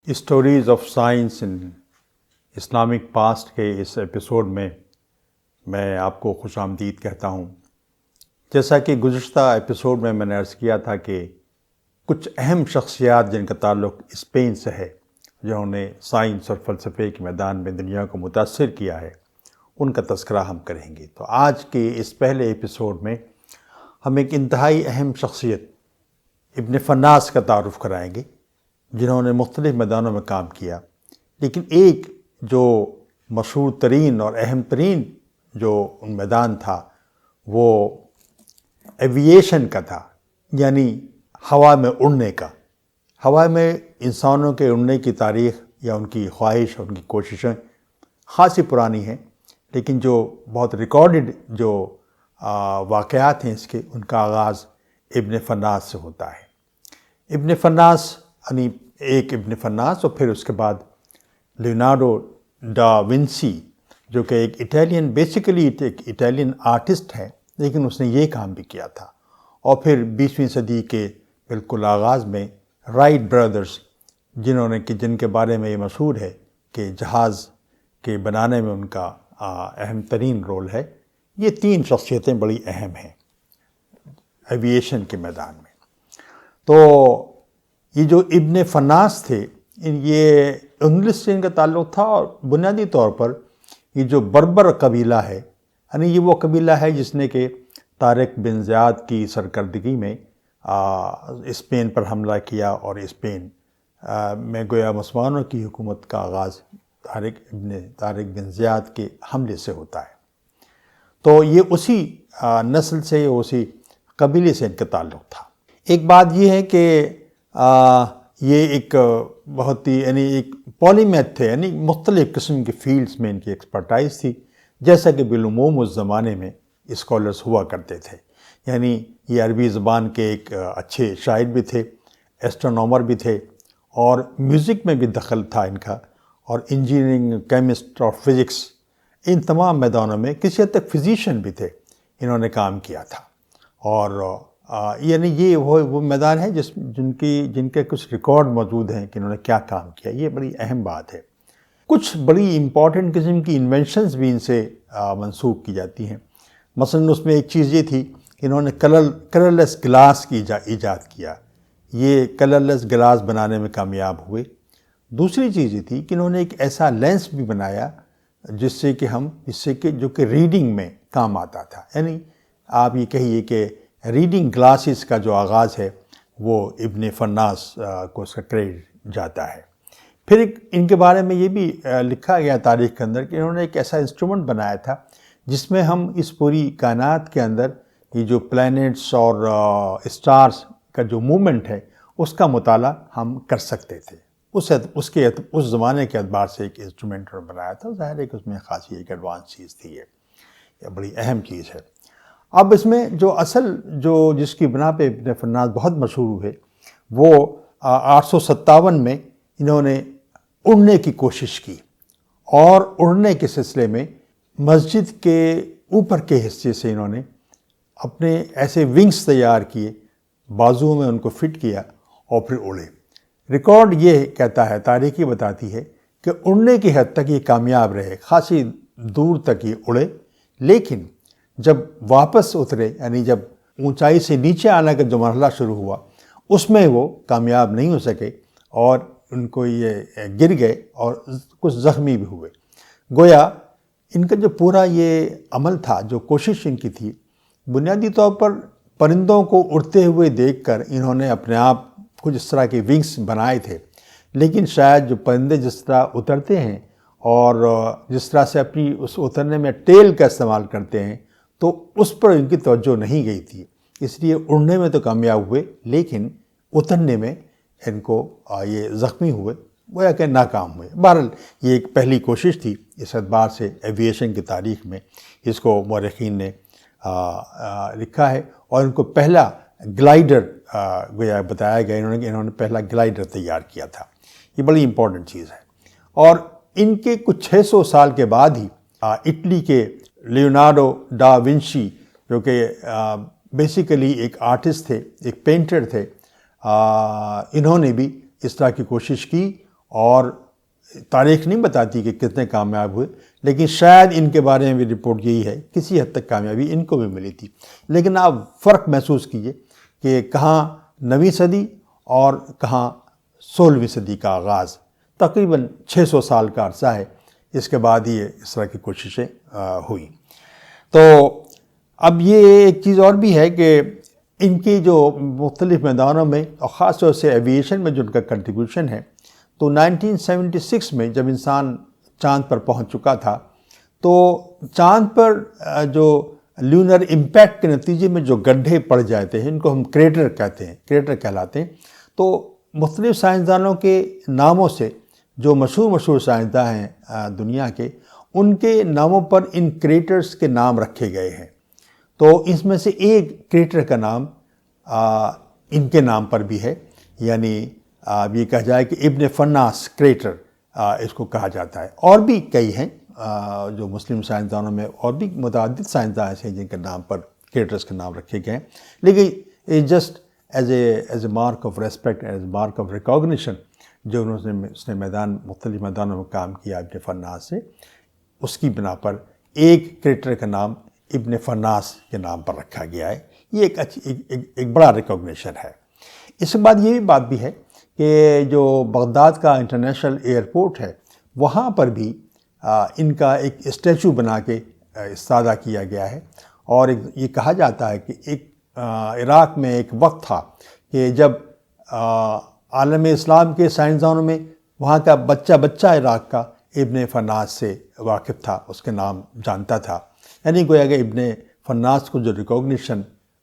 Stories of science in Islamic past کے اس episode میں آپ کو خوش آمدید کہتا ہوں۔ جیسا کہ گزشتہ ایپیسوڈ میں نے عرض کیا تھا کہ کچھ اہم شخصیات جن کا تعلق اسپین سے ہے، جنہوں نے سائنس اور فلسفے کے میدان میں دنیا کو متاثر کیا ہے، ان کا تذکرہ ہم کریں گے۔ تو آج کے اس پہلے ایپیسوڈ میں ہم ایک انتہائی اہم شخصیت ابن فناس کا تعارف کرائیں گے، جنہوں نے مختلف میدانوں میں کام کیا، لیکن ایک جو مشہور ترین اور اہم ترین جو میدان تھا وہ ایوییشن کا تھا، یعنی ہوا میں اڑنے کا۔ ہوا میں انسانوں کے اڑنے کی تاریخ یا ان کی خواہش اور ان کی کوششیں خاصی پرانی ہیں، لیکن جو بہت ریکارڈڈ جو واقعات ہیں اس کے، ان کا آغاز ابن فناس سے ہوتا ہے۔ ابن فناس یعنی ایک ابن فناس اور پھر اس کے بعد لیونارڈو ڈا ونسی، جو کہ ایک اٹیلین بیسیکلی ایک اٹیلین آرٹسٹ ہے، لیکن اس نے یہ کام بھی کیا تھا۔ اور پھر 20ویں صدی کے بالکل آغاز میں رائٹ برادرز، جن کے بارے میں یہ مشہور ہے کہ جہاز کے بنانے میں ان کا اہم ترین رول ہے۔ یہ تین شخصیتیں بڑی اہم ہیں ایوییشن کے میدان میں۔ تو یہ جو ابن فناس تھے، یہ انگلش سے ان کا تعلق تھا، اور بنیادی طور پر یہ جو بربر قبیلہ ہے، یعنی یہ وہ قبیلہ ہے جس نے کہ طارق بن زیاد کی سرکردگی میں اسپین پر حملہ کیا، اور اسپین میں گویا مسلمانوں کی حکومت کا آغاز طارق بن زیاد کے حملے سے ہوتا ہے۔ تو یہ اسی نسل سے، اسی قبیلے سے ان کا تعلق تھا۔ ایک بات یہ ہے کہ یہ ایک بہت ہی یعنی ایک پولیمیتھ تھے، یعنی مختلف قسم کے فیلڈز میں ان کی ایکسپرٹائز تھی، جیسا کہ بالعموم اس زمانے میں اسکالرز ہوا کرتے تھے۔ یعنی یہ عربی زبان کے ایک اچھے شاعر بھی تھے، ایسٹرونومر بھی تھے، اور میوزک میں بھی دخل تھا ان کا، اور انجینئرنگ، کیمسٹ اور فزکس، ان تمام میدانوں میں کسی حد تک فزیشین بھی تھے، انہوں نے کام کیا تھا۔ اور یعنی یہ وہ میدان ہے جن کے کچھ ریکارڈ موجود ہیں کہ انہوں نے کیا کام کیا۔ یہ بڑی اہم بات ہے۔ کچھ بڑی امپورٹنٹ قسم کی انوینشنز بھی ان سے منسوب کی جاتی ہیں۔ مثلاً اس میں ایک چیز یہ تھی کہ انہوں نے کلرلیس گلاس کی ایجاد کیا، یہ کلرلیس گلاس بنانے میں کامیاب ہوئے۔ دوسری چیز یہ تھی کہ انہوں نے ایک ایسا لینس بھی بنایا جس سے کہ جو کہ ریڈنگ میں کام آتا تھا۔ یعنی آپ یہ کہیے کہ ریڈنگ گلاسز کا جو آغاز ہے وہ ابن فناس کو اس کا کریڈٹ جاتا ہے۔ پھر ان کے بارے میں یہ بھی لکھا گیا تاریخ کے اندر کہ انہوں نے ایک ایسا انسٹرومنٹ بنایا تھا جس میں ہم اس پوری کائنات کے اندر یہ جو پلینٹس اور اسٹارز کا جو موومنٹ ہے اس کا مطالعہ ہم کر سکتے تھے۔ اس زمانے کے اعتبار سے ایک انسٹرومنٹ بنایا تھا، ظاہر ہے کہ اس میں خاصی ایک ایڈوانس چیز تھی، یہ بڑی اہم چیز ہے۔ اب اس میں جس کی بنا پہ ابن فناس بہت مشہور ہوئے، وہ 857 میں انہوں نے اڑنے کی کوشش کی، اور اڑنے کے سلسلے میں مسجد کے اوپر کے حصے سے انہوں نے اپنے ایسے ونگز تیار کیے، بازوؤں میں ان کو فٹ کیا اور پھر اڑے۔ ریکارڈ یہ کہتا ہے، تاریخی بتاتی ہے کہ اڑنے کی حد تک یہ کامیاب رہے، خاصی دور تک یہ اڑے، لیکن جب واپس اترے، یعنی جب اونچائی سے نیچے آنے کا جو مرحلہ شروع ہوا، اس میں وہ کامیاب نہیں ہو سکے، اور ان کو یہ گر گئے اور کچھ زخمی بھی ہوئے۔ گویا ان کا جو پورا یہ عمل تھا، جو کوشش ان کی تھی، بنیادی طور پر پرندوں کو اڑتے ہوئے دیکھ کر انہوں نے اپنے آپ کچھ اس طرح کے ونگز بنائے تھے، لیکن شاید جو پرندے جس طرح اترتے ہیں اور جس طرح سے اپنی اس اترنے میں ٹیل کا استعمال کرتے ہیں، تو اس پر ان کی توجہ نہیں گئی تھی، اس لیے اڑنے میں تو کامیاب ہوئے، لیکن اترنے میں ان کو یہ زخمی ہوئے، گویا کہ ناکام ہوئے۔ بہرحال یہ ایک پہلی کوشش تھی، اس اعتبار سے ایوییشن کی تاریخ میں اس کو مورخین نے لکھا ہے، اور ان کو پہلا گلائیڈر گویا بتایا گیا، انہوں نے پہلا گلائیڈر تیار کیا تھا۔ یہ بڑی امپورٹنٹ چیز ہے۔ اور ان کے کچھ 600 سال کے بعد ہی اٹلی کے لیونارڈو ڈا ونسی، جو کہ بیسیکلی ایک آرٹسٹ تھے، ایک پینٹر تھے، انہوں نے بھی اس طرح کی کوشش کی، اور تاریخ نہیں بتاتی کہ کتنے کامیاب ہوئے، لیکن شاید ان کے بارے میں بھی رپورٹ یہی ہے کسی حد تک کامیابی ان کو بھی ملی تھی۔ لیکن آپ فرق محسوس کیجئے کہ کہاں 9ویں صدی اور کہاں 16ویں صدی کا آغاز، تقریباً 600 سال کا عرصہ ہے، اس کے بعد ہی اس طرح کی کوششیں ہوئیں۔ تو اب یہ ایک چیز اور بھی ہے کہ ان کی جو مختلف میدانوں میں اور خاص طور سے ایویشن میں جو ان کا کنٹریبیوشن ہے، تو 1976 میں جب انسان چاند پر پہنچ چکا تھا تو چاند پر جو لیونر امپیکٹ کے نتیجے میں جو گڈھے پڑ جاتے ہیں ان کو ہم کریٹر کہتے ہیں، کریٹر کہلاتے ہیں۔ تو مختلف سائنسدانوں کے ناموں سے جو مشہور سائنسداں ہیں دنیا کے، ان کے ناموں پر ان کریٹرز کے نام رکھے گئے ہیں۔ تو اس میں سے ایک کریٹر کا نام ان کے نام پر بھی ہے، یعنی یہ کہا جائے کہ ابن فرناس کریٹر اس کو کہا جاتا ہے۔ اور بھی کئی ہیں جو مسلم سائنسدانوں میں، اور بھی متعدد سائنسداں ایسے ہیں جن کے نام پر کریٹرز کے نام رکھے گئے ہیں، لیکن just as a mark of respect, as a mark of recognition, جو اس نے مختلف میدانوں میں کام کیا ابن فرناس سے، اس کی بنا پر ایک کریٹر کا نام ابن فرناس کے نام پر رکھا گیا ہے۔ یہ ایک بڑا ریکاگنیشن ہے۔ اس کے بعد یہ بھی بات بھی ہے کہ جو بغداد کا انٹرنیشنل ایئرپورٹ ہے، وہاں پر بھی ان کا ایک اسٹیچو بنا کے استفادہ کیا گیا ہے۔ اور یہ کہا جاتا ہے کہ ایک عراق میں ایک وقت تھا کہ جب عالم اسلام کے سائنسدانوں میں وہاں کا بچہ عراق کا ابن فرناس سے واقف تھا، اس کے نام جانتا تھا۔ یعنی گویا کہ ابن فرناس کو جو ریکاگنیشن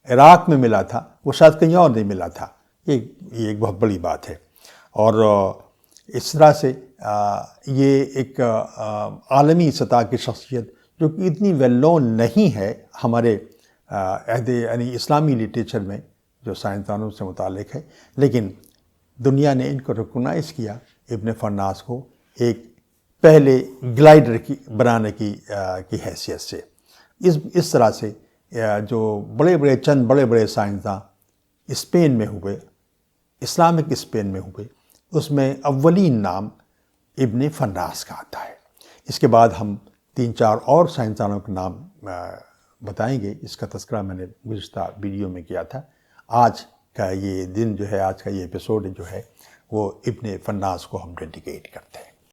عراق میں ملا تھا وہ شاید کہیں اور نہیں ملا تھا۔ یہ ایک بہت بڑی بات ہے۔ اور اس طرح سے یہ ایک عالمی سطح کی شخصیت جو کہ اتنی ویل نون نہیں ہے ہمارے یعنی اسلامی لٹریچر میں جو سائنسدانوں سے متعلق ہے، لیکن دنیا نے ان کو ریکگنائز کیا ابن فرناس کو ایک پہلے گلائڈر بنانے کی حیثیت سے۔ اس طرح سے جو چند بڑے بڑے سائنسداں اسپین میں ہوئے، اسلامک اسپین میں ہوئے، اس میں اولین نام ابن فرناس کا آتا ہے۔ اس کے بعد ہم 3-4 اور سائنسدانوں کے نام بتائیں گے۔ اس کا تذکرہ میں نے گزشتہ ویڈیو میں کیا تھا۔ آج کا یہ دن جو ہے، آج کا یہ ایپیسوڈ جو ہے، وہ ابن فرناس کو ہم ڈیڈیکیٹ کرتے ہیں۔